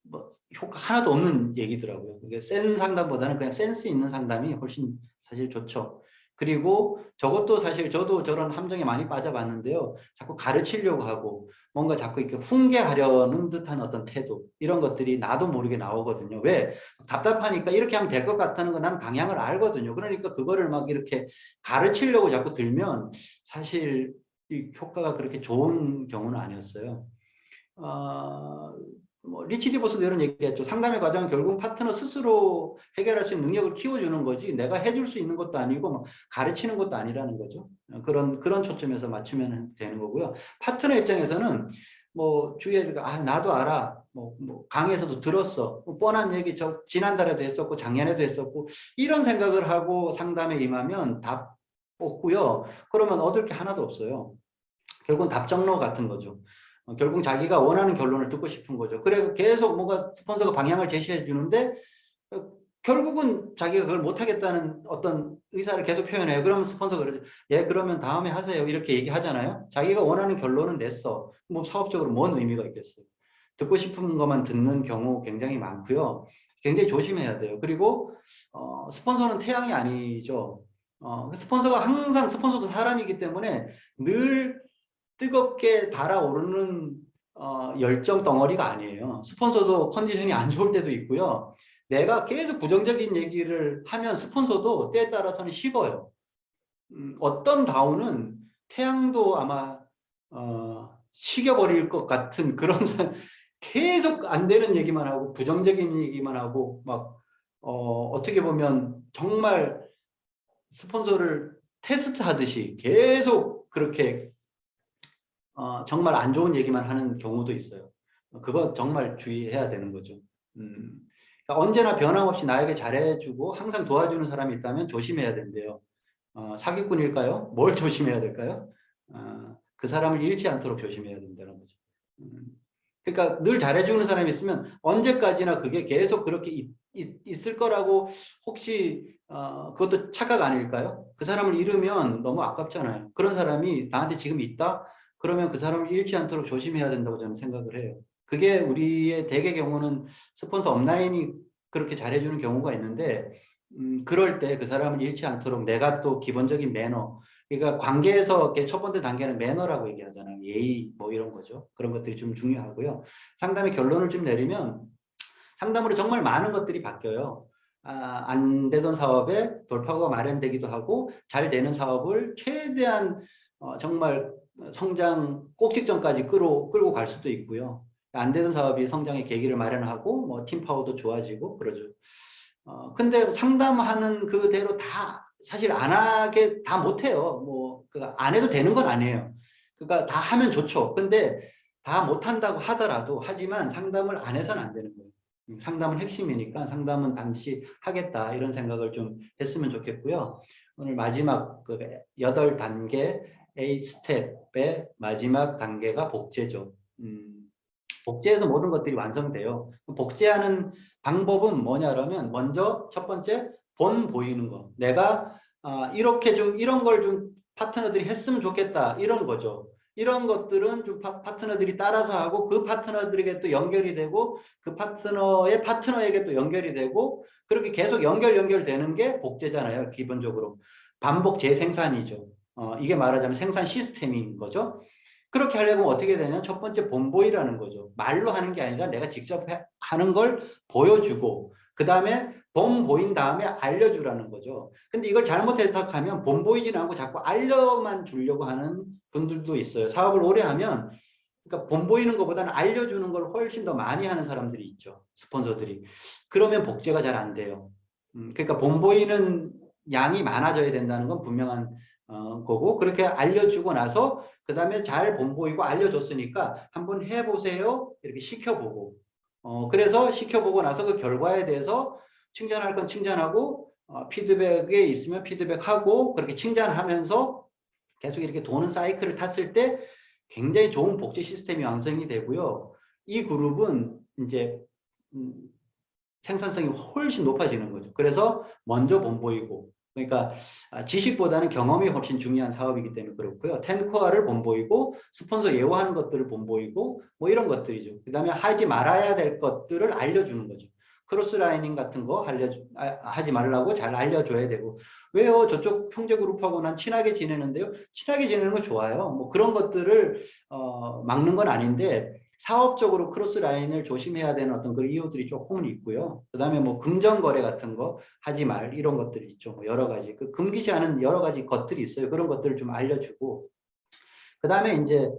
A: 뭐 효과 하나도 없는 얘기더라고요. 그게 센 상담보다는 그냥 센스 있는 상담이 훨씬 사실 좋죠. 그리고 저것도 사실 저도 저런 함정에 많이 빠져봤는데요. 자꾸 가르치려고 하고 뭔가 자꾸 이렇게 훈계하려는 듯한 어떤 태도 이런 것들이 나도 모르게 나오거든요. 왜? 답답하니까 이렇게 하면 될 것 같다는 거 난 방향을 알거든요. 그러니까 그거를 막 이렇게 가르치려고 자꾸 들면 사실 이 효과가 그렇게 좋은 경우는 아니었어요. 뭐 리치 디보스도 이런 얘기했죠. 상담의 과정은 결국 파트너 스스로 해결할 수 있는 능력을 키워주는 거지 내가 해줄 수 있는 것도 아니고 뭐 가르치는 것도 아니라는 거죠. 그런 초점에서 맞추면 되는 거고요. 파트너 입장에서는 뭐 주위에 나도 알아. 뭐 강의에서도 들었어. 뭐 뻔한 얘기 저 지난달에도 했었고 작년에도 했었고 이런 생각을 하고 상담에 임하면 답 없고요. 그러면 얻을 게 하나도 없어요. 결국은 답정로 같은 거죠. 결국 자기가 원하는 결론을 듣고 싶은 거죠. 그래 계속 뭔가 스폰서가 방향을 제시해 주는데 결국은 자기가 그걸 못하겠다는 어떤 의사를 계속 표현해요. 그러면 스폰서가 그러죠. 예, 그러면 다음에 하세요. 이렇게 얘기하잖아요. 자기가 원하는 결론은 냈어. 뭐 사업적으로 뭔 의미가 있겠어요. 듣고 싶은 것만 듣는 경우 굉장히 많고요. 굉장히 조심해야 돼요. 그리고 스폰서는 태양이 아니죠. 스폰서가 항상 스폰서도 사람이기 때문에 늘 뜨겁게 달아오르는 열정 덩어리가 아니에요. 스폰서도 컨디션이 안 좋을 때도 있고요. 내가 계속 부정적인 얘기를 하면 스폰서도 때에 따라서는 식어요. 어떤 다운은 태양도 아마 식여버릴 것 같은 그런 계속 안 되는 얘기만 하고 부정적인 얘기만 하고 막 어떻게 보면 정말 스폰서를 테스트하듯이 계속 그렇게 정말 안 좋은 얘기만 하는 경우도 있어요. 그거 정말 주의해야 되는 거죠. 그러니까 언제나 변함없이 나에게 잘해주고 항상 도와주는 사람이 있다면 조심해야 된대요. 사기꾼일까요? 뭘 조심해야 될까요? 그 사람을 잃지 않도록 조심해야 된다는 거죠. 그러니까 늘 잘해주는 사람이 있으면 언제까지나 그게 계속 그렇게 있을 거라고 혹시 그것도 착각 아닐까요? 그 사람을 잃으면 너무 아깝잖아요. 그런 사람이 나한테 지금 있다? 그러면 그 사람을 잃지 않도록 조심해야 된다고 저는 생각을 해요. 그게 우리의 대개 경우는 스폰서 업라인이 그렇게 잘해주는 경우가 있는데 그럴 때 그 사람을 잃지 않도록 내가 또 기본적인 매너 그러니까 관계에서 첫 번째 단계는 매너라고 얘기하잖아요. 예의 뭐 이런 거죠. 그런 것들이 좀 중요하고요. 상담의 결론을 좀 내리면 상담으로 정말 많은 것들이 바뀌어요. 안 되던 사업에 돌파구가 마련되기도 하고 잘 되는 사업을 최대한 정말 성장 꼭지점까지 끌고 갈 수도 있고요. 안 되던 사업이 성장의 계기를 마련하고 뭐 팀파워도 좋아지고 그러죠. 근데 상담하는 그대로 다 사실 안 하게 다 못해요. 뭐 안 해도 되는 건 아니에요. 그러니까 다 하면 좋죠. 근데 다 못한다고 하더라도 하지만 상담을 안 해서는 안 되는 거예요. 상담은 핵심이니까 상담은 반드시 하겠다 이런 생각을 좀 했으면 좋겠고요. 오늘 마지막 그 8단계 A 스텝의 마지막 단계가 복제죠. 복제해서 모든 것들이 완성돼요. 복제하는 방법은 뭐냐면 먼저 첫 번째 본 보이는 거. 내가 이렇게 좀 이런 걸 좀 파트너들이 했으면 좋겠다 이런 거죠. 이런 것들은 좀 파트너들이 따라서 하고 그 파트너들에게 또 연결이 되고 그 파트너의 파트너에게 또 연결이 되고 그렇게 계속 연결되는 게 복제잖아요. 기본적으로 반복 재생산이죠. 이게 말하자면 생산 시스템인 거죠. 그렇게 하려면 어떻게 되냐면 첫 번째 본보이라는 거죠. 말로 하는 게 아니라 내가 직접 하는 걸 보여주고 그 다음에 본 보인 다음에 알려주라는 거죠. 근데 이걸 잘못 해석하면 본 보이지는 않고 자꾸 알려만 주려고 하는 분들도 있어요. 사업을 오래 하면 그러니까 본 보이는 것보다는 알려주는 걸 훨씬 더 많이 하는 사람들이 있죠. 스폰서들이. 그러면 복제가 잘 안 돼요. 그러니까 본 보이는 양이 많아져야 된다는 건 분명한 거고 그렇게 알려주고 나서 그 다음에 잘 본보이고 알려줬으니까 한번 해보세요. 이렇게 시켜보고 그래서 시켜보고 나서 그 결과에 대해서 칭찬할 건 칭찬하고 피드백에 있으면 피드백하고 그렇게 칭찬하면서 계속 이렇게 도는 사이클을 탔을 때 굉장히 좋은 복제 시스템이 완성이 되고요. 이 그룹은 이제 생산성이 훨씬 높아지는 거죠. 그래서 먼저 본보이고 그러니까 지식보다는 경험이 훨씬 중요한 사업이기 때문에 그렇고요. 10코어를 본보이고 스폰서 예우하는 것들을 본보이고 뭐 이런 것들이죠. 그 다음에 하지 말아야 될 것들을 알려주는 거죠. 크로스라이닝 같은 거 하지 말라고 잘 알려줘야 되고 왜요? 저쪽 형제그룹하고 난 친하게 지내는데요. 친하게 지내는 거 좋아요. 뭐 그런 것들을 막는 건 아닌데 사업적으로 크로스라인을 조심해야 되는 어떤 그런 이유들이 조금은 있고요. 그 다음에 뭐 금전거래 같은 거 하지 말 이런 것들이 있죠. 뭐 여러 가지 그 금기지 않은 여러 가지 것들이 있어요. 그런 것들을 좀 알려주고 그 다음에 이제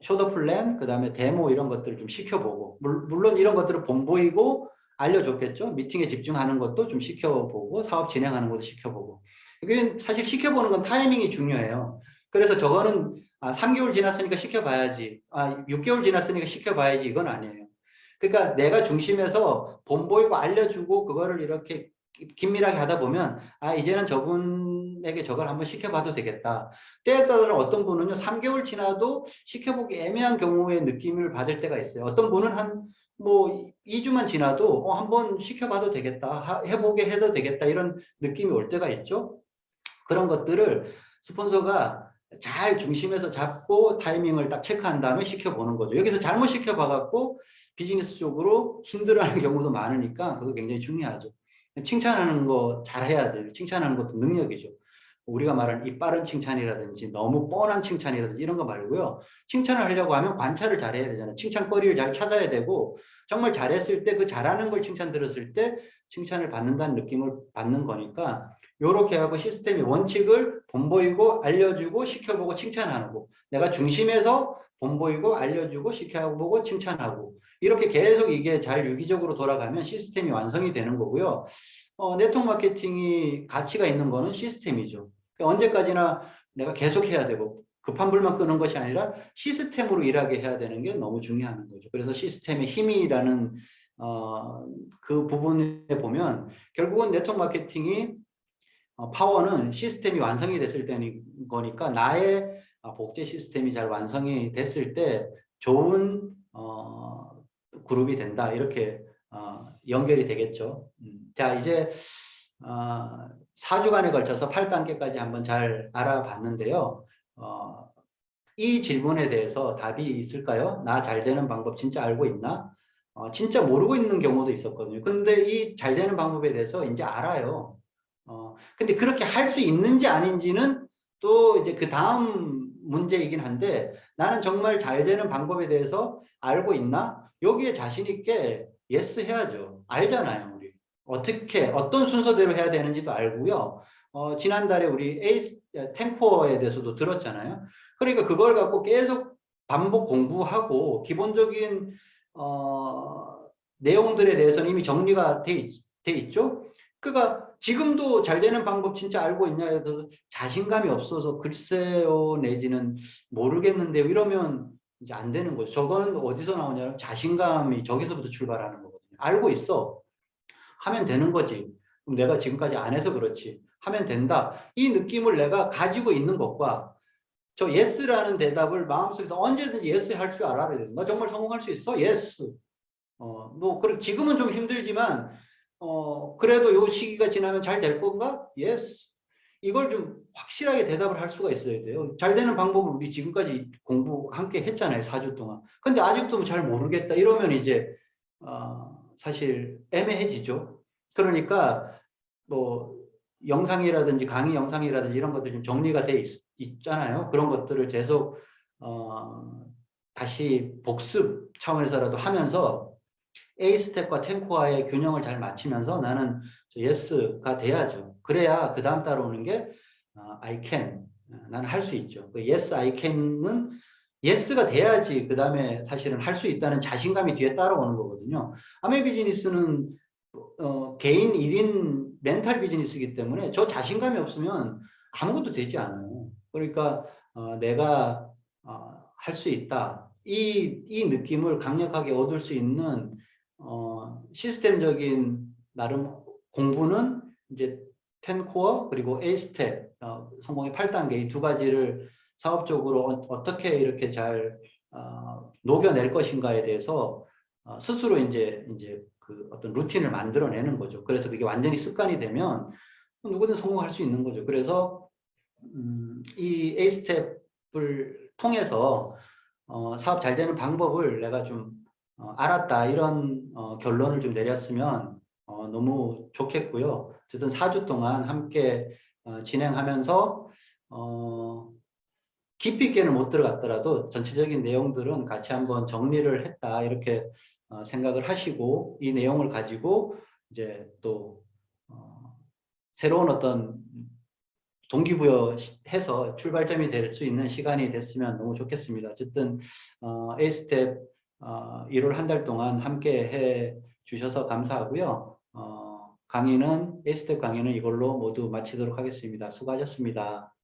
A: 쇼더 플랜 그 다음에 데모 이런 것들을 좀 시켜보고 물론 이런 것들을 본보이고 알려줬겠죠. 미팅에 집중하는 것도 좀 시켜보고 사업 진행하는 것도 시켜보고 이게 사실 시켜보는 건 타이밍이 중요해요. 그래서 저거는 3개월 지났으니까 시켜봐야지. 6개월 지났으니까 시켜봐야지. 이건 아니에요. 그러니까 내가 중심에서 본보이고 알려주고 그거를 이렇게 긴밀하게 하다 보면 이제는 저분에게 저걸 한번 시켜봐도 되겠다. 때에 따라 어떤 분은요 3개월 지나도 시켜보기 애매한 경우에 느낌을 받을 때가 있어요. 어떤 분은 한 뭐 2주만 지나도 한번 시켜봐도 되겠다. 해보게 해도 되겠다. 이런 느낌이 올 때가 있죠. 그런 것들을 스폰서가 잘 중심에서 잡고 타이밍을 딱 체크한 다음에 시켜보는 거죠. 여기서 잘못 시켜봐갖고 비즈니스 쪽으로 힘들어하는 경우도 많으니까 그거 굉장히 중요하죠. 칭찬하는 거 잘해야 돼요. 칭찬하는 것도 능력이죠. 우리가 말하는 이 빠른 칭찬이라든지 너무 뻔한 칭찬이라든지 이런 거 말고요. 칭찬을 하려고 하면 관찰을 잘해야 되잖아요. 칭찬거리를 잘 찾아야 되고 정말 잘했을 때 그 잘하는 걸 칭찬 들었을 때 칭찬을 받는다는 느낌을 받는 거니까 요렇게 하고 시스템의 원칙을 본보이고 알려주고 시켜보고 칭찬하고 내가 중심에서 본보이고 알려주고 시켜보고 칭찬하고 이렇게 계속 이게 잘 유기적으로 돌아가면 시스템이 완성이 되는 거고요. 네트워크 마케팅이 가치가 있는 거는 시스템이죠. 그러니까 언제까지나 내가 계속 해야 되고 급한 불만 끄는 것이 아니라 시스템으로 일하게 해야 되는 게 너무 중요한 거죠. 그래서 시스템의 힘이라는 그 부분에 보면 결국은 네트워크 마케팅이 파워는 시스템이 완성이 됐을 때는 거니까 나의 복제 시스템이 잘 완성이 됐을 때 좋은 그룹이 된다 이렇게 연결이 되겠죠. 자 이제 4주간에 걸쳐서 8단계까지 한번 잘 알아봤는데요. 이 질문에 대해서 답이 있을까요? 나 잘 되는 방법 진짜 알고 있나? 진짜 모르고 있는 경우도 있었거든요. 근데 이 잘 되는 방법에 대해서 이제 알아요. 근데 그렇게 할 수 있는지 아닌지는 또 이제 그 다음 문제이긴 한데 나는 정말 잘 되는 방법에 대해서 알고 있나? 여기에 자신 있게 예스 해야죠. 알잖아요, 우리. 어떻게, 어떤 순서대로 해야 되는지도 알고요. 지난달에 우리 에이스, 탱코어에 대해서도 들었잖아요. 그러니까 그걸 갖고 계속 반복 공부하고 기본적인 내용들에 대해서는 이미 정리가 돼 있죠. 그러니까 지금도 잘 되는 방법 진짜 알고 있냐에 대해서 자신감이 없어서 글쎄요 내지는 모르겠는데요 이러면 이제 안 되는 거죠. 저건 어디서 나오냐면 자신감이 저기서부터 출발하는 거거든요. 알고 있어. 하면 되는 거지. 그럼 내가 지금까지 안 해서 그렇지. 하면 된다. 이 느낌을 내가 가지고 있는 것과 저 yes라는 대답을 마음속에서 언제든지 yes 할 줄 알아야 돼. 너 정말 성공할 수 있어? yes. 뭐, 그래, 지금은 좀 힘들지만, 그래도 요 시기가 지나면 잘 될 건가? yes. 이걸 좀 확실하게 대답을 할 수가 있어야 돼요. 잘 되는 방법을 우리 지금까지 공부 함께 했잖아요. 4주 동안. 근데 아직도 잘 모르겠다. 이러면 이제, 사실 애매해지죠. 그러니까, 뭐, 영상이라든지 강의 영상이라든지 이런 것들이 좀 정리가 돼 있잖아요. 그런 것들을 계속, 다시 복습 차원에서라도 하면서 A 스텝과 탱코와의 균형을 잘 맞추면서 나는 yes가 돼야죠. 그래야 그 다음 따라오는 게 I can. 나는 할 수 있죠. 그 yes, I can은 yes가 돼야지 그 다음에 사실은 할 수 있다는 자신감이 뒤에 따라오는 거거든요. 아메 비즈니스는 개인 1인 멘탈 비즈니스이기 때문에 저 자신감이 없으면 아무것도 되지 않아요. 그러니까 내가 할 수 있다. 이 느낌을 강력하게 얻을 수 있는 시스템적인 나름 공부는 이제 10코어 그리고 A 스텝 성공의 8단계 이 두 가지를 사업적으로 어떻게 이렇게 잘 녹여낼 것인가에 대해서 스스로 이제 그 어떤 루틴을 만들어내는 거죠. 그래서 그게 완전히 습관이 되면 누구든 성공할 수 있는 거죠. 그래서 이 A 스텝을 통해서 사업 잘 되는 방법을 내가 좀 알았다 이런 결론을 좀 내렸으면 너무 좋겠고요. 어쨌든 4주 동안 함께 진행하면서 깊이 있게는 못 들어갔더라도 전체적인 내용들은 같이 한번 정리를 했다 이렇게 생각을 하시고 이 내용을 가지고 이제 또 새로운 어떤 동기부여해서 출발점이 될 수 있는 시간이 됐으면 너무 좋겠습니다. 어쨌든 A스텝 1월 한 달 동안 함께 해 주셔서 감사하고요. 강의는 A스텝 강의는 이걸로 모두 마치도록 하겠습니다. 수고하셨습니다.